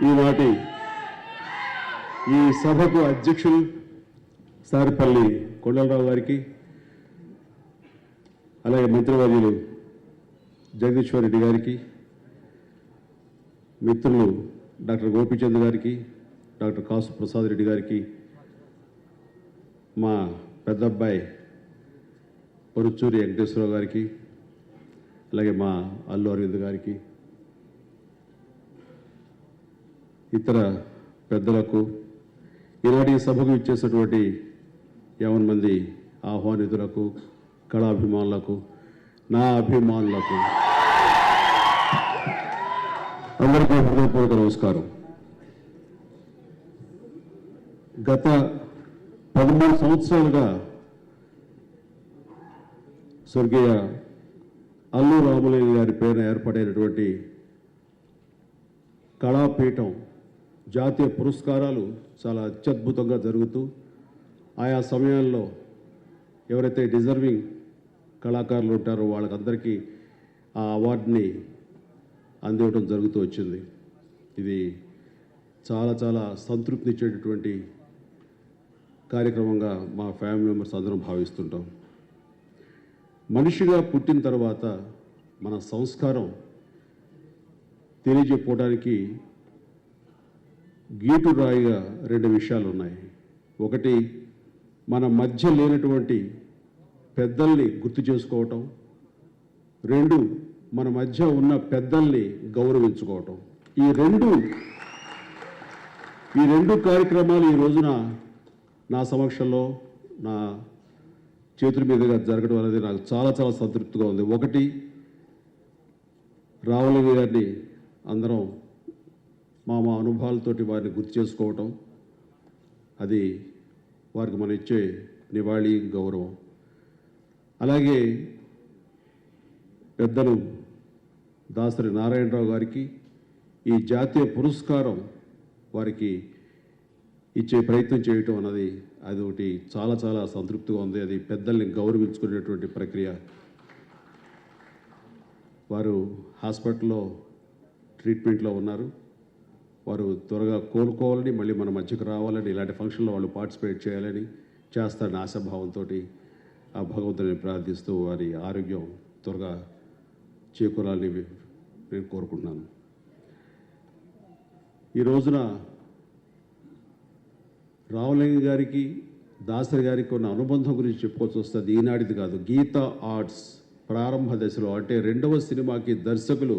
ఈనాటి ఈ సభకు అధ్యక్షులు సారిపల్లి కొండలరావు గారికి, అలాగే మంత్రివర్యులు జగదీశ్వర్ రెడ్డి గారికి, మిత్రులు డాక్టర్ గోపీచంద్ గారికి, డాక్టర్ కాసు ప్రసాద్ రెడ్డి గారికి, మా పెద్దబ్బాయి పరుచూరి వెంకటేశ్వరరావు గారికి, అలాగే మా అల్లు అరవింద్ గారికి, ఇతర పెద్దలకు, ఈనాటి సభకు ఇచ్చేసినటువంటి 50 మంది ఆహ్వానితులకు, కళాభిమానులకు, నా అభిమానులకు అందరికీ హృదయపూర్వక నమస్కారం. గత 13 సంవత్సరాలుగా స్వర్గీయ అల్లు రామలింగ గారి పేరున ఏర్పడైనటువంటి కళాపీఠం జాతీయ పురస్కారాలు చాలా అత్యద్భుతంగా జరుగుతూ, ఆయా సమయాల్లో ఎవరైతే డిజర్వింగ్ కళాకారులు ఉంటారో వాళ్ళకందరికీ ఆ అవార్డుని అందివ్వడం జరుగుతూ వచ్చింది. ఇది చాలా చాలా సంతృప్తినిచ్చేటటువంటి కార్యక్రమంగా మా ఫ్యామిలీ మెంబర్స్ అందరం భావిస్తుంటాం. మనిషిగా పుట్టిన తర్వాత మన సంస్కారం తెలియజెప్పుకోవడానికి గీటురాయిగా 2 విషయాలు ఉన్నాయి. ఒకటి, మన మధ్య లేనటువంటి పెద్దల్ని గుర్తు చేసుకోవటం. 2, మన మధ్య ఉన్న పెద్దల్ని గౌరవించుకోవటం. ఈ రెండు కార్యక్రమాలు ఈ రోజున నా సమక్షంలో నా చేతుల మీదుగా జరగడం అనేది నాకు చాలా చాలా సంతృప్తిగా ఉంది. ఒకటి, రామలింగ గారిని అందరం మా అనుభవాలతోటి వారిని గుర్తు చేసుకోవటం, అది వారికి మనం ఇచ్చే నివాళి, గౌరవం. అలాగే పెద్దలు దాసరి నారాయణరావు గారికి ఈ జాతీయ పురస్కారం వారికి ఇచ్చే ప్రయత్నం చేయటం అన్నది అది ఒకటి చాలా చాలా సంతృప్తిగా ఉంది. అది పెద్దల్ని గౌరవించుకునేటువంటి ప్రక్రియ. వారు హాస్పిటల్లో ట్రీట్మెంట్లో ఉన్నారు. వారు త్వరగా కోలుకోవాలని, మళ్ళీ మన మధ్యకు రావాలని, ఇలాంటి ఫంక్షన్లో వాళ్ళు పార్టిసిపేట్ చేయాలని, చేస్తారని ఆశాభావంతో ఆ భగవంతుని ప్రార్థిస్తూ వారి ఆరోగ్యం త్వరగా చేకూరాలని నేను కోరుకుంటున్నాను. ఈ రోజున రామలింగ గారికి, దాసరి గారికి ఉన్న అనుబంధం గురించి చెప్పుకోవాల్సి వస్తుంది. ఈనాటిది కాదు, గీతా ఆర్ట్స్ ప్రారంభ దశలో, అంటే 2వ సినిమాకి దర్శకులు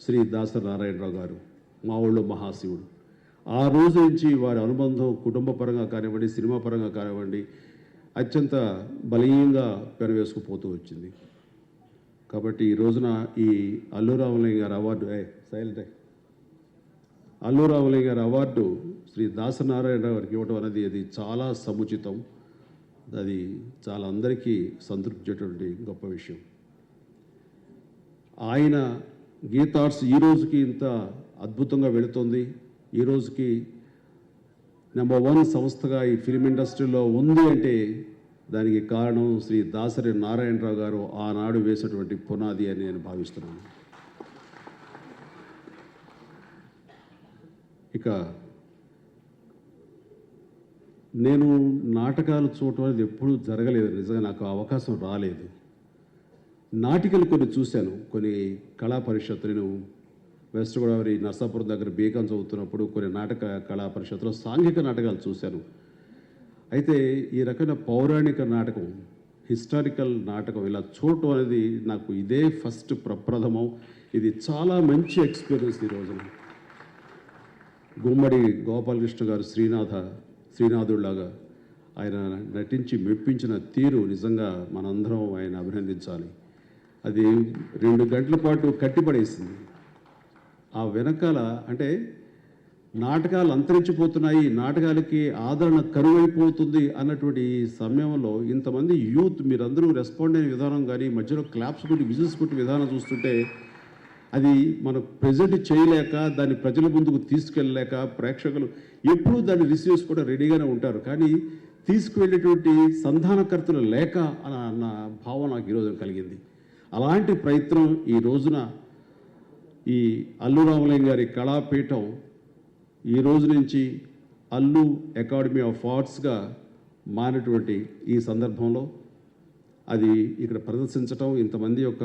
శ్రీ దాసరి నారాయణరావు గారు, మా ఊళ్ళో మహాశివుడు. ఆ రోజు నుంచి వారి అనుబంధం కుటుంబ పరంగా కానివ్వండి, సినిమా పరంగా కానివ్వండి, అత్యంత బలీయంగా పెనవేసుకుపోతూ వచ్చింది. కాబట్టి ఈ రోజున ఈ అల్లు రామలింగ గారి అవార్డు అల్లు రామలింగ గారి అవార్డు శ్రీ దాసరి నారాయణరావు గారికి ఇవ్వడం అనేది అది చాలా సముచితం. అది చాలా అందరికీ సంతృప్తించేటువంటి గొప్ప విషయం. ఆయన గీతార్ట్స్ ఈ రోజుకి ఇంత అద్భుతంగా వెళుతుంది. ఈ రోజుకి నెంబర్ 1 సంస్థగా ఈ ఫిలిం ఇండస్ట్రీలో ఉంది అంటే దానికి కారణం శ్రీ దాసరి నారాయణరావు గారు ఆనాడు వేసినటువంటి పునాది అని నేను భావిస్తున్నాను. ఇక నేను నాటకాలు చూడటం అనేది ఎప్పుడూ జరగలేదు. నిజంగా నాకు అవకాశం రాలేదు. నాటికలు కొన్ని చూశాను. కొన్ని కళా పరిషత్తులు, నేను వెస్ట్ గోదావరి నర్సాపురం దగ్గర బీకాం చదువుతున్నప్పుడు కొన్ని కళా పరిషత్తులో సాంఘిక నాటకాలు చూశాను. అయితే ఈ రకమైన పౌరాణిక నాటకం, హిస్టారికల్ నాటకం ఇలా చూడటం అనేది నాకు ఇదే ఫస్ట్ ప్రప్రథమం. ఇది చాలా మంచి ఎక్స్పీరియన్స్. ఈ రోజున గుమ్మడి గోపాలకృష్ణ గారు శ్రీనాథుడిలాగా ఆయన నటించి మెప్పించిన తీరు నిజంగా మనందరం ఆయన అభినందించాలి. అది 2 గంటల పాటు కట్టిపడేసింది. ఆ వెనకాల అంటే నాటకాలు అంతరించిపోతున్నాయి, నాటకాలకి ఆదరణ కరువైపోతుంది అన్నటువంటి ఈ సమయంలో ఇంతమంది యూత్ మీరందరూ రెస్పాండ్ అయిన విధానం కానీ, మధ్యలో క్లాప్స్ కొట్టి విజిల్స్ కొట్టి విధానం చూస్తుంటే అది మనం ప్రజెంట్ చేయలేక, దాన్ని ప్రజల ముందుకు తీసుకెళ్ళలేక, ప్రేక్షకులు ఎప్పుడూ దాన్ని రిసీవ్ చేసుకోవడం రెడీగానే ఉంటారు, కానీ తీసుకువెళ్ళేటువంటి సంధానకర్తలు లేక అన్న భావన నాకు ఈరోజు కలిగింది. అలాంటి ప్రయత్నం ఈ రోజున ఈ అల్లు రామలింగ గారి కళాపీఠం ఈ రోజు నుంచి అల్లు అకాడమీ ఆఫ్ ఆర్ట్స్గా మారినటువంటి ఈ సందర్భంలో అది ఇక్కడ ప్రదర్శించటం, ఇంతమంది యొక్క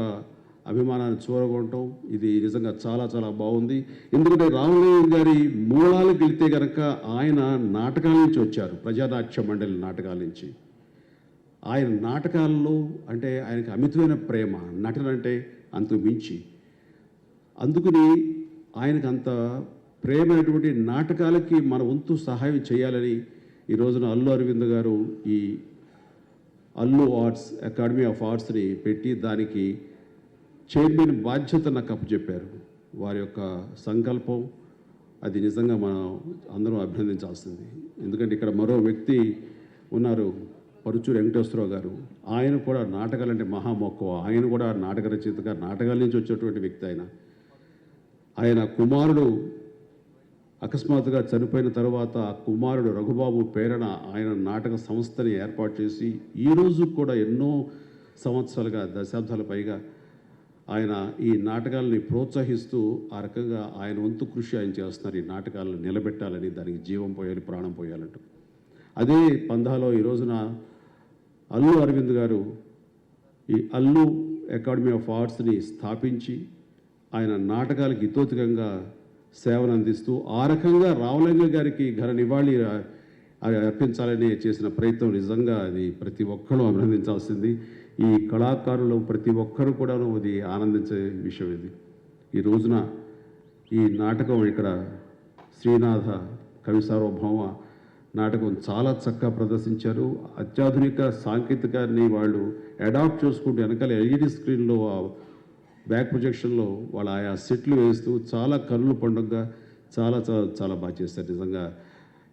అభిమానాన్ని చూరగొనటం, ఇది నిజంగా చాలా చాలా బాగుంది. ఎందుకంటే రామలింగ గారి మూలాలకు వెళ్తే కనుక ఆయన నాటకాల నుంచి వచ్చారు, ప్రజానాట్య మండలి నాటకాల నుంచి. ఆయన నాటకాల్లో అంటే ఆయనకి అమితమైన ప్రేమ, నటన అంటే అంతకు మించి. అందుకని ఆయనకు అంత ప్రేమైనటువంటి నాటకాలకి మన వంతు సహాయం చేయాలని ఈ రోజున అల్లు అరవింద్ గారు ఈ అల్లు ఆర్ట్స్ అకాడమీ ఆఫ్ ఆర్ట్స్ని పెట్టి దానికి చైర్మన్ బాధ్యత నాకు అప్పచెప్పారు. వారి యొక్క సంకల్పం అది నిజంగా మనం అందరం అభినందించాల్సింది. ఎందుకంటే ఇక్కడ మరో వ్యక్తి ఉన్నారు, పరుచూరి వెంకటేశ్వరరావు గారు. ఆయన కూడా నాటకాలంటే మహామక్కువ. ఆయన కూడా నాటక రచయితగా నాటకాల నుంచి వచ్చేటువంటి వ్యక్తి. ఆయన కుమారుడు అకస్మాత్తుగా చనిపోయిన తర్వాత ఆ కుమారుడు రఘుబాబు పేరణ ఆయన నాటక సంస్థని ఏర్పాటు చేసి ఈరోజు కూడా ఎన్నో సంవత్సరాలుగా, దశాబ్దాల పైగా ఆయన ఈ నాటకాలని ప్రోత్సహిస్తూ ఆ రకంగా ఆయన వంతు కృషి ఆయన చేస్తున్నారు. ఈ నాటకాలను నిలబెట్టాలని, దానికి జీవం పోయాలి, ప్రాణం పోయాలంటూ. అదే పందాలో ఈ రోజున అల్లు అరవింద్ గారు ఈ అల్లు అకాడమీ ఆఫ్ ఆర్ట్స్ని స్థాపించి ఆయన నాటకాలకు ఇతోతికంగా సేవను అందిస్తూ ఆ రకంగా రామలింగ గారికి ఘన నివాళి అర్పించాలని చేసిన ప్రయత్నం నిజంగా అది ప్రతి ఒక్కరూ అభినందించాల్సింది. ఈ కళాకారులు ప్రతి ఒక్కరు కూడాను అది ఆనందించే విషయం. ఇది ఈ రోజున ఈ నాటకం ఇక్కడ శ్రీనాథ కవి సార్వభౌమ నాటకం చాలా చక్కగా ప్రదర్శించారు. అత్యాధునిక సాంకేతికాన్ని వాళ్ళు అడాప్ట్ చేసుకుంటూ వెనకాల ఎల్ఈడి స్క్రీన్లో బ్యాక్ ప్రొజెక్షన్లో వాళ్ళు ఆయా సెట్లు వేస్తూ చాలా కన్నుల పండుగగా చాలా చాలా చాలా బాగా చేస్తారు. నిజంగా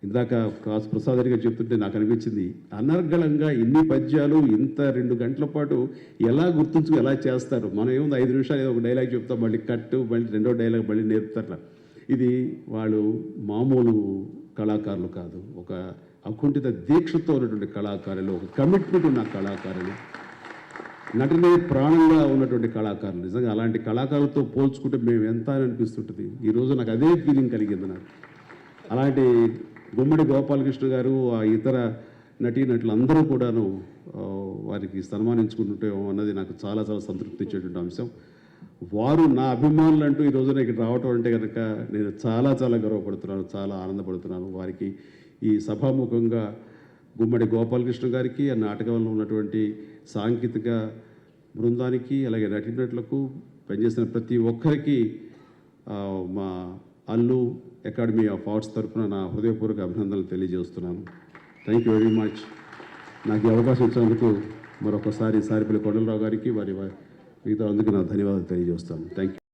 ఇందాక కాసు ప్రసాద్ గారు చెప్తుంటే నాకు అనిపించింది, అనర్గళంగా ఇన్ని పద్యాలు ఇంత 2 గంటల పాటు ఎలా గుర్తుంచుకు ఎలా చేస్తారు. మనం ఏముంది 5 నిమిషాలు ఏదో ఒక డైలాగ్ చెప్తాం, మళ్ళీ కట్టు, మళ్ళీ రెండో డైలాగ్ మళ్ళీ నేర్పుతారు. ఇది వాళ్ళు మామూలు కళాకారులు కాదు, ఒక అకుంఠిత దీక్షతో ఉన్నటువంటి కళాకారులు, ఒక కమిట్మెంట్ ఉన్న కళాకారులు, నటనే ప్రాణంగా ఉన్నటువంటి కళాకారులు. నిజంగా అలాంటి కళాకారులతో పోల్చుకుంటే మేము ఎంత అని అనిపిస్తుంటుంది. ఈరోజు నాకు అదే ఫీలింగ్ కలిగింది. నాకు అలాంటి గుమ్మడి గోపాలకృష్ణ గారు, ఆ ఇతర నటీనటులు అందరూ కూడాను వారికి సన్మానించుకుంటుంటే అన్నది నాకు చాలా చాలా సంతృప్తి ఇచ్చేటువంటి అంశం. వారు నా అభిమానులు అంటూ ఈ రోజున ఇక్కడ రావటం అంటే కనుక నేను చాలా చాలా గర్వపడుతున్నాను, చాలా ఆనందపడుతున్నాను. వారికి ఈ సభాముఖంగా గుమ్మడి గోపాలకృష్ణ గారికి, ఆ నాటకంలో ఉన్నటువంటి సాంకేతిక బృందానికి, అలాగే నటీనటులకు పనిచేసిన ప్రతి ఒక్కరికి మా అల్లు అకాడమీ ఆఫ్ ఆర్ట్స్ తరఫున నా హృదయపూర్వక అభినందనలు తెలియజేస్తున్నాను. Thank you very much. నాకు ఈ అవకాశం ఇచ్చినందుకు మరొకసారి సారిపల్లి కొండలరావు గారికి, వారి మిగతా అందుకు నా ధన్యవాదాలు తెలియజేస్తాను. Thank you.